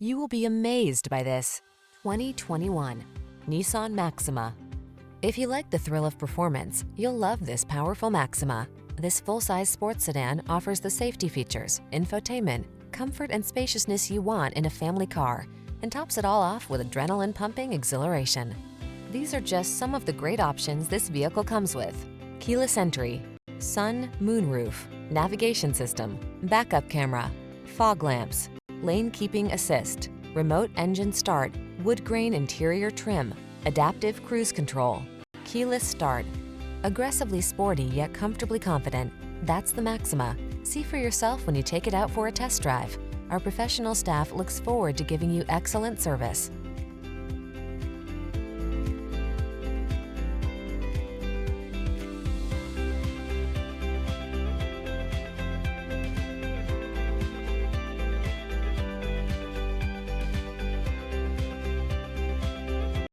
You will be amazed by this 2021 Nissan Maxima. If you like the thrill of performance, you'll love this powerful Maxima. This full-size sports sedan offers the safety features, infotainment, comfort and spaciousness you want in a family car, and tops it all off with adrenaline-pumping exhilaration. These are just some of the great options this vehicle comes with: keyless entry, sun, moonroof, navigation system, backup camera, fog lamps, lane keeping assist, remote engine start, wood grain interior trim, adaptive cruise control, keyless start. Aggressively sporty yet comfortably confident. That's the Maxima. See for yourself when you take it out for a test drive. Our professional staff looks forward to giving you excellent service.